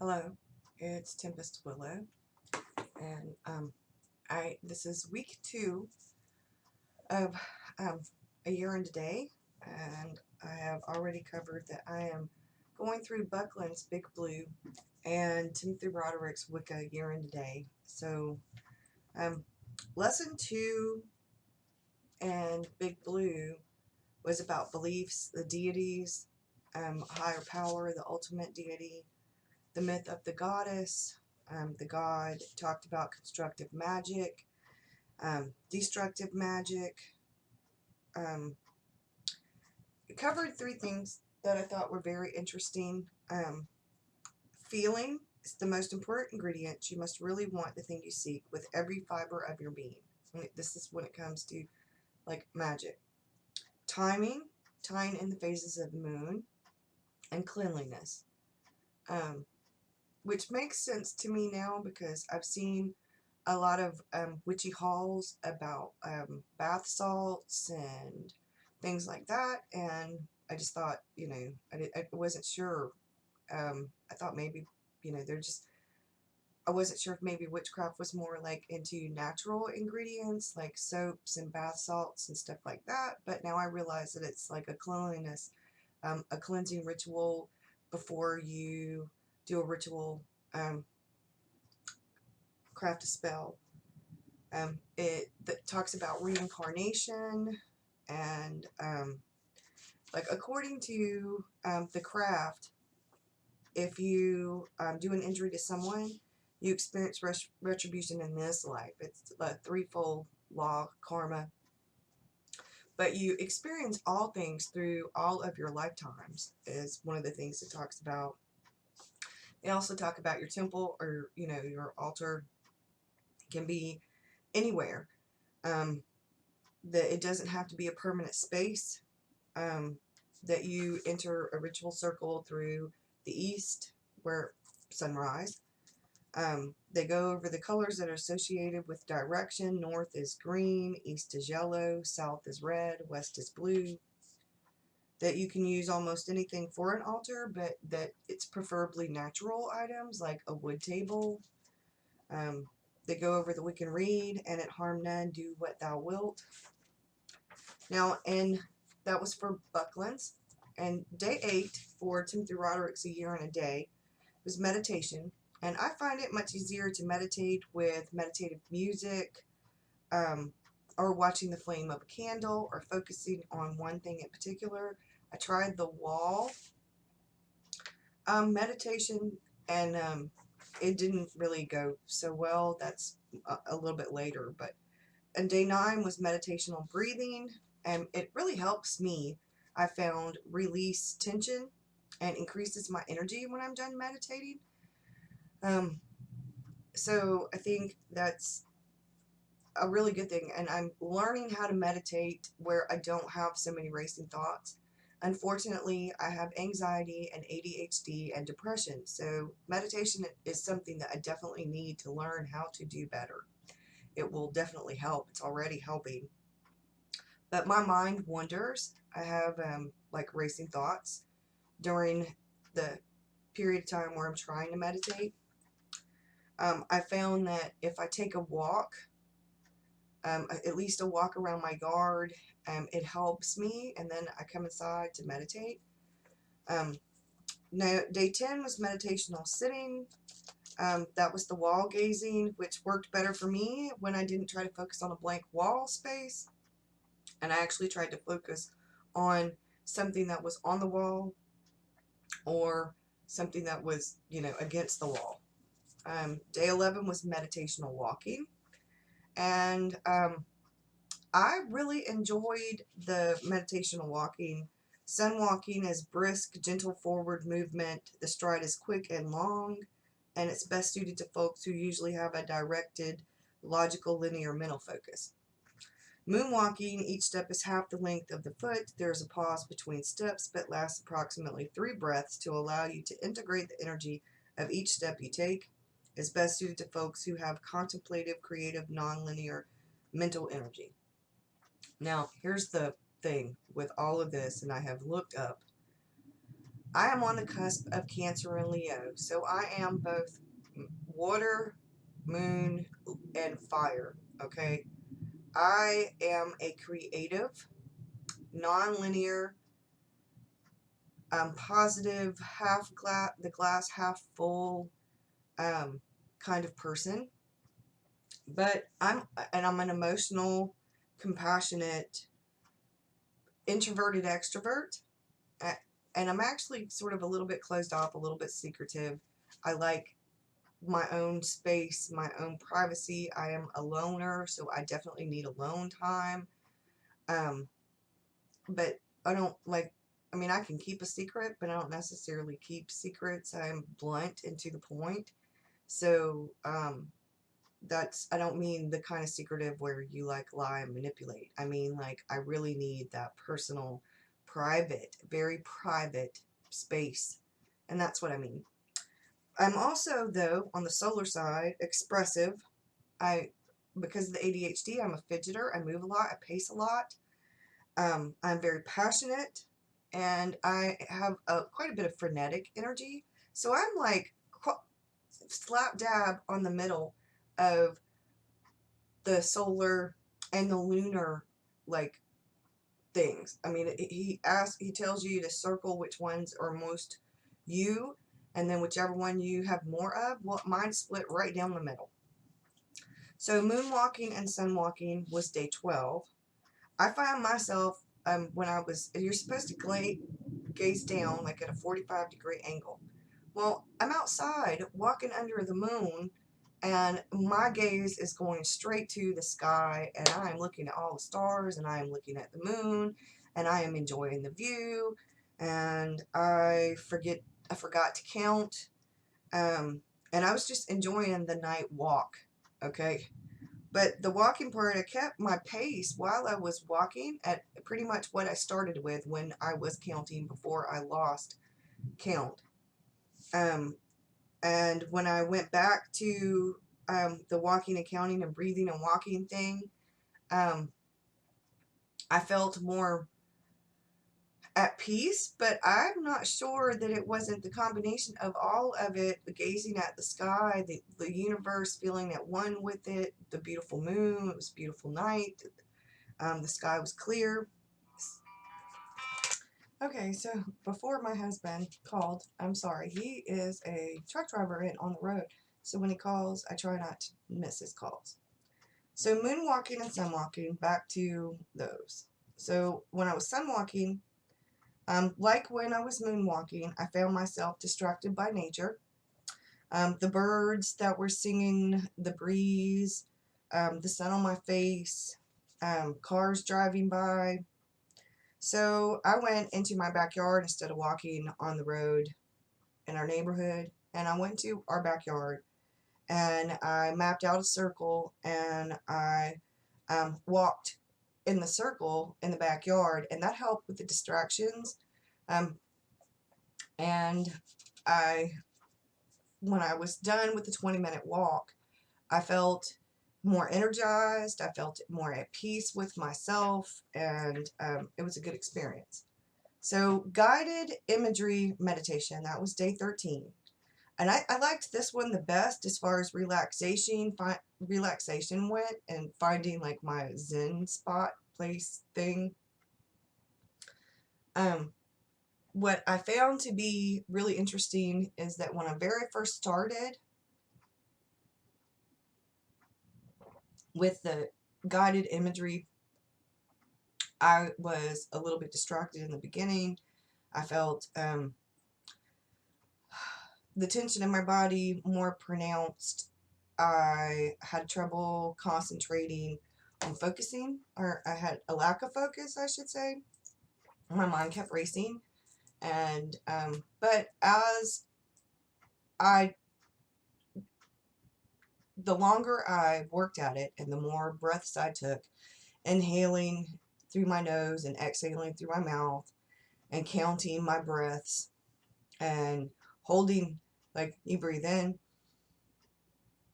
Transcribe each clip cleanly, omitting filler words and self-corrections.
Hello, it's Tempest Willow, and this is week 2 of a year and a day, and I have already covered that I am going through Bucklands' Big Blue and Timothy Roderick's Wicca year and a day. So, lesson 2 and Big Blue was about beliefs, the deities, higher power, the ultimate deity, the myth of the goddess. The god talked about constructive magic, destructive magic. It covered 3 things that I thought were very interesting. Feeling is the most important ingredient. You must really want the thing you seek with every fiber of your being. This is when it comes to like magic. Timing, tying in the phases of the moon, and cleanliness. Which makes sense to me now because I've seen a lot of witchy hauls about bath salts and things like that, and I just thought, I wasn't sure. I thought maybe, I wasn't sure if maybe witchcraft was more like into natural ingredients like soaps and bath salts and stuff like that, but now I realize that it's like a cleanliness, a cleansing ritual before you do a ritual, craft a spell. It talks about reincarnation and like according to the craft, if you do an injury to someone, you experience retribution in this life. It's a threefold law, karma. But you experience all things through all of your lifetimes is one of the things it talks about. They also talk about your temple or, your altar can be anywhere. That it doesn't have to be a permanent space. That you enter a ritual circle through the east, where sunrise. They go over the colors that are associated with direction. North is green, east is yellow, south is red, west is blue. That you can use almost anything for an altar, but that it's preferably natural items like a wood table. They go over the Wiccan reed, and it harm none, do what thou wilt. Now, and that was for Bucklands. And day 8 for Timothy Roderick's A Year and a Day was meditation. And I find it much easier to meditate with meditative music, or watching the flame of a candle, or focusing on one thing in particular. I tried the wall meditation, and it didn't really go so well. That's a little bit later. And day 9 was meditational breathing, and it really helps me. I found release tension and increases my energy when I'm done meditating. So I think that's a really good thing, and I'm learning how to meditate where I don't have so many racing thoughts. Unfortunately, I have anxiety and ADHD and depression, so meditation is something that I definitely need to learn how to do better. It will definitely help. It's already helping. But my mind wanders. I have like racing thoughts during the period of time where I'm trying to meditate. I found that if I take a walk, at least a walk around my yard, it helps me, and then I come inside to meditate. Now, day 10 was meditational sitting. That was the wall gazing, which worked better for me when I didn't try to focus on a blank wall space, and I actually tried to focus on something that was on the wall or something that was, against the wall. Day 11 was meditational walking, and I really enjoyed the meditational walking. Sun walking is brisk, gentle forward movement. The stride is quick and long, and it's best suited to folks who usually have a directed, logical, linear mental focus. Moonwalking, each step is half the length of the foot. There is a pause between steps, but lasts approximately 3 breaths to allow you to integrate the energy of each step you take. It's best suited to folks who have contemplative, creative, non-linear mental energy. Now, here's the thing with all of this, and I have looked up I am on the cusp of Cancer and Leo, so I am both water, moon, and fire, okay? I am a creative, non-linear, positive, the glass half full kind of person. But I'm an emotional, compassionate, introverted extrovert, and I'm actually sort of a little bit closed off, a little bit secretive. I like my own space, my own privacy. I am a loner, so I definitely need alone time. Um, but I don't like, I mean, I can keep a secret, but I don't necessarily keep secrets. I'm blunt and to the point. So, I don't mean the kind of secretive where you like lie and manipulate. I mean, like, I really need that personal, private, very private space. And that's what I mean. I'm also, though, on the solar side, expressive. Because of the ADHD, I'm a fidgeter. I move a lot. I pace a lot. I'm very passionate, and I have quite a bit of frenetic energy. So I'm like slap dab on the middle of the solar and the lunar, like, things. I mean, he tells you to circle which ones are most you, and then whichever one you have more of. Well, mine split right down the middle. So moonwalking and sunwalking was day 12. I found myself, you're supposed to gaze down like at a 45-degree angle. Well, I'm outside walking under the moon, and my gaze is going straight to the sky, and I am looking at all the stars, and I am looking at the moon, and I am enjoying the view, and I forgot to count, and I was just enjoying the night walk, okay? But the walking part, I kept my pace while I was walking at pretty much what I started with when I was counting before I lost count. And when I went back to the walking and counting and breathing and walking thing, I felt more at peace, but I'm not sure that it wasn't the combination of all of it, the gazing at the sky, the universe, feeling at one with it, the beautiful moon, it was a beautiful night, the sky was clear. Okay, so before my husband called, I'm sorry, he is a truck driver and on the road, so when he calls, I try not to miss his calls. So moonwalking and sunwalking, back to those. So when I was sunwalking, like when I was moonwalking, I found myself distracted by nature. The birds that were singing, the breeze, the sun on my face, cars driving by. So I went into my backyard instead of walking on the road in our neighborhood, and I went to our backyard, and I mapped out a circle, and I walked in the circle in the backyard, and that helped with the distractions. And when I was done with the 20-minute walk, I felt more energized, I felt more at peace with myself, and it was a good experience. So guided imagery meditation, that was day 13. And I liked this one the best as far as relaxation went, and finding like my Zen spot place thing. What I found to be really interesting is that when I very first started with the guided imagery, I was a little bit distracted in the beginning. I felt the tension in my body more pronounced. I had trouble concentrating on focusing, or I had a lack of focus, I should say. My mind kept racing, and but as the longer I worked at it, and the more breaths I took, inhaling through my nose and exhaling through my mouth, and counting my breaths, and holding, like you breathe in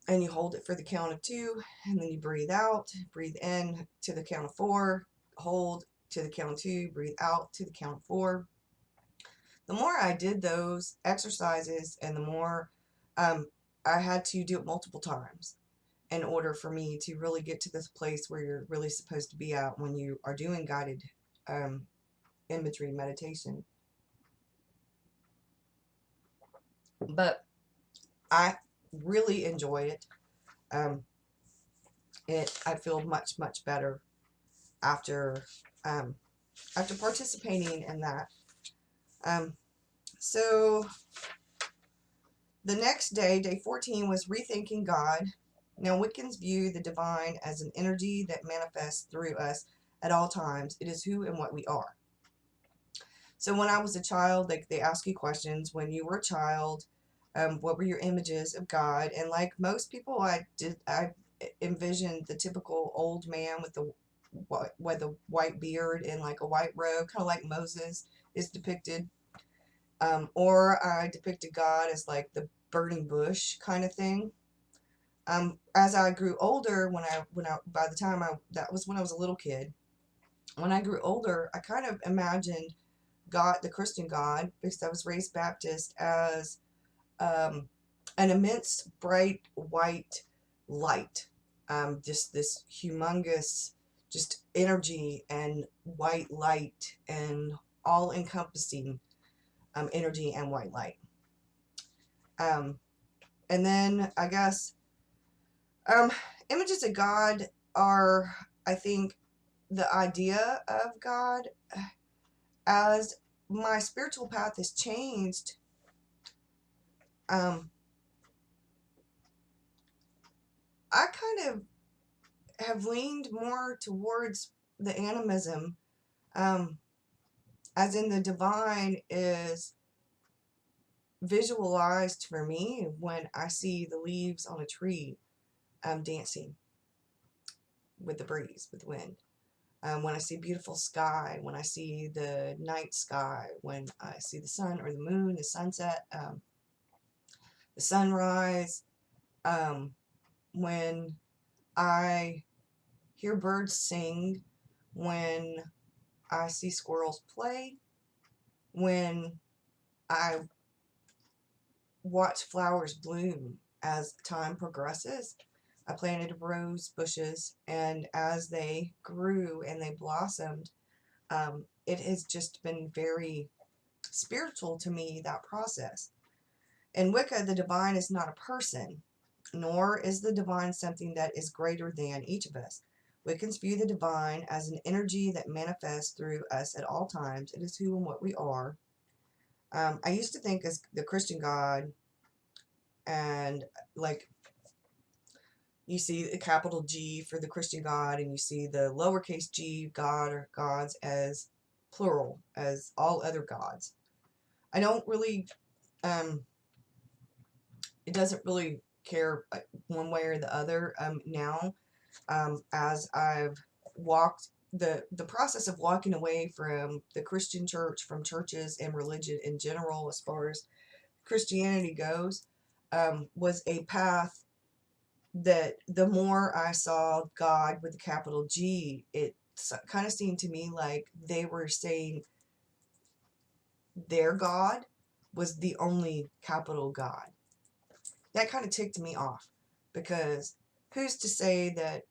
and you hold it for the count of 2, and then you breathe out, breathe in to the count of 4, hold to the count of 2, breathe out to the count of 4. The more I did those exercises and the more I had to do it multiple times in order for me to really get to this place where you're really supposed to be at when you are doing guided imagery meditation. But I really enjoy it. I feel much, much better after after participating in that. So the next day, day 14, was Rethinking God. Now, Wiccans view the divine as an energy that manifests through us at all times. It is who and what we are. So when I was a child, like, they ask you questions. When you were a child, what were your images of God? And like most people, I envisioned the typical old man with the white beard and like a white robe, kind of like Moses is depicted. Or I depicted God as like the burning bush kind of thing. As I grew older, by the time that was when I was a little kid. When I grew older, I kind of imagined God, the Christian God, because I was raised Baptist, as an immense bright white light, just this humongous, just energy and white light and all-encompassing energy and white light. And then I guess images of God are, I think, the idea of God. As my spiritual path has changed, I kind of have leaned more towards the animism, as in the divine is visualized for me when I see the leaves on a tree dancing with the breeze, with the wind. When I see beautiful sky, when I see the night sky, when I see the sun or the moon, the sunset, the sunrise, when I hear birds sing, when I see squirrels play, when I watch flowers bloom as time progresses. I planted rose bushes, and as they grew and they blossomed, it has just been very spiritual to me, that process. In Wicca, the divine is not a person, nor is the divine something that is greater than each of us. Wiccans view the divine as an energy that manifests through us at all times. It is who and what we are. I used to think as the Christian God, and like you see a capital G for the Christian God, and you see the lowercase g God or gods as plural, as all other gods. I don't really, it doesn't really care one way or the other now, as I've walked the process of walking away from the Christian church, from churches and religion in general, as far as Christianity goes, was a path that the more I saw God with a capital G, it kind of seemed to me like they were saying their God was the only capital God. That kind of ticked me off, because who's to say that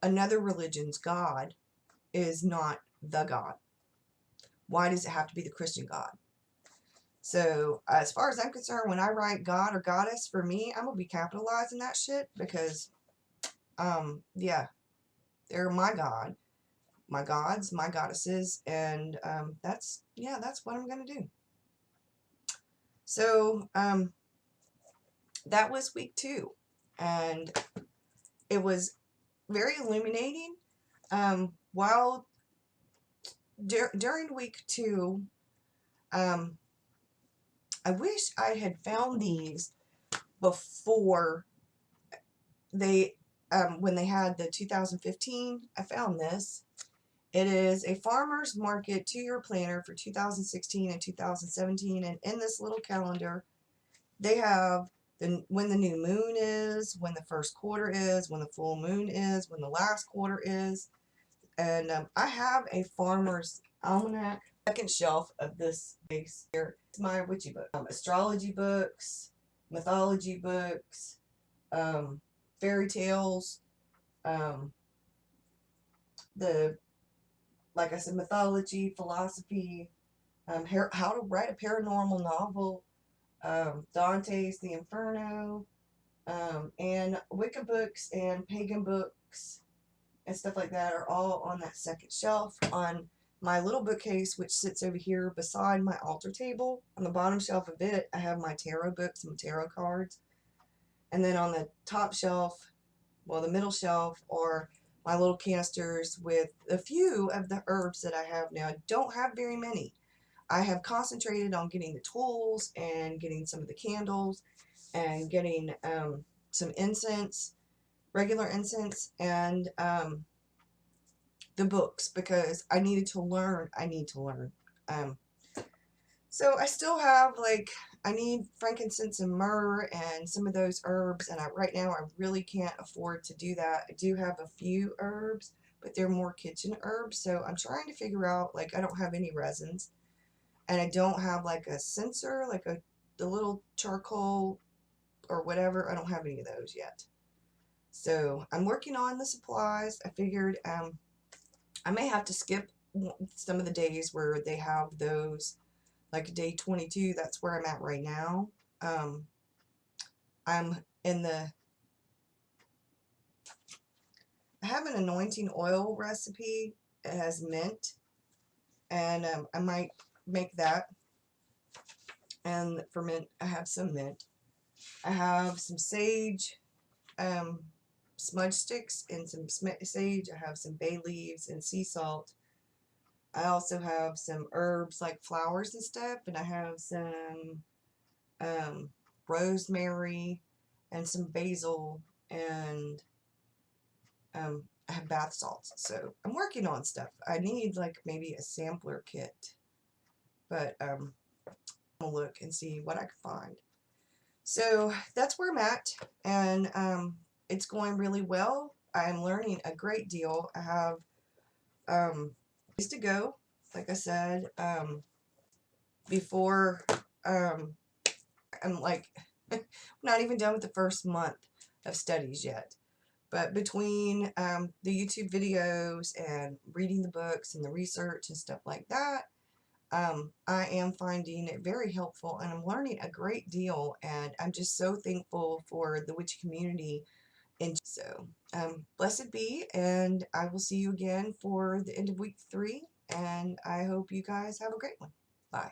another religion's God is not the God? Why does it have to be the Christian God? So as far as I'm concerned, when I write God or goddess, for me, I'm going to be capitalizing that shit, because, yeah, they're my God, my gods, my goddesses, and that's what I'm going to do. So that was week 2, and it was very illuminating. While during week 2, I wish I had found these before they, when they had the 2015. I found this. It is a farmer's market 2-year planner for 2016 and 2017, and in this little calendar, they have when the new moon is, when the first quarter is, when the full moon is, when the last quarter is, and I have a farmer's almanac second shelf of this base here is my witchy book. Astrology books, mythology books, fairy tales, like I said, mythology, philosophy, how to write a paranormal novel, Dante's The Inferno, and Wicca books and pagan books and stuff like that are all on that second shelf. On my little bookcase, which sits over here beside my altar table, on the bottom shelf of it, I have my tarot books and tarot cards. And then on the top shelf, well, the middle shelf, are my little canisters with a few of the herbs that I have now. I don't have very many. I have concentrated on getting the tools and getting some of the candles and getting some incense, regular incense, and the books, because I needed to learn. I need to learn. So I still have, like, I need frankincense and myrrh and some of those herbs, and right now I really can't afford to do that. I do have a few herbs, but they're more kitchen herbs, so I'm trying to figure out, like, I don't have any resins, and I don't have, like, a censer, like the little charcoal or whatever. I don't have any of those yet. So I'm working on the supplies. I figured I may have to skip some of the days where they have those, like day 22. That's where I'm at right now. I'm in the, I have an anointing oil recipe. It has mint, and I might make that. And for mint, I have some mint. I have some sage, smudge sticks and some sage. I have some bay leaves and sea salt. I also have some herbs like flowers and stuff, and I have some rosemary and some basil, and I have bath salts. So I'm working on stuff. I need, like, maybe a sampler kit, but I'll look and see what I can find. So that's where I'm at, and it's going really well. I'm learning a great deal. I have ways to go, like I said, before I'm like not even done with the first month of studies yet. But between the YouTube videos and reading the books and the research and stuff like that, I am finding it very helpful, and I'm learning a great deal, and I'm just so thankful for the witch community. And so, blessed be, and I will see you again for the end of week 3, and I hope you guys have a great one. Bye.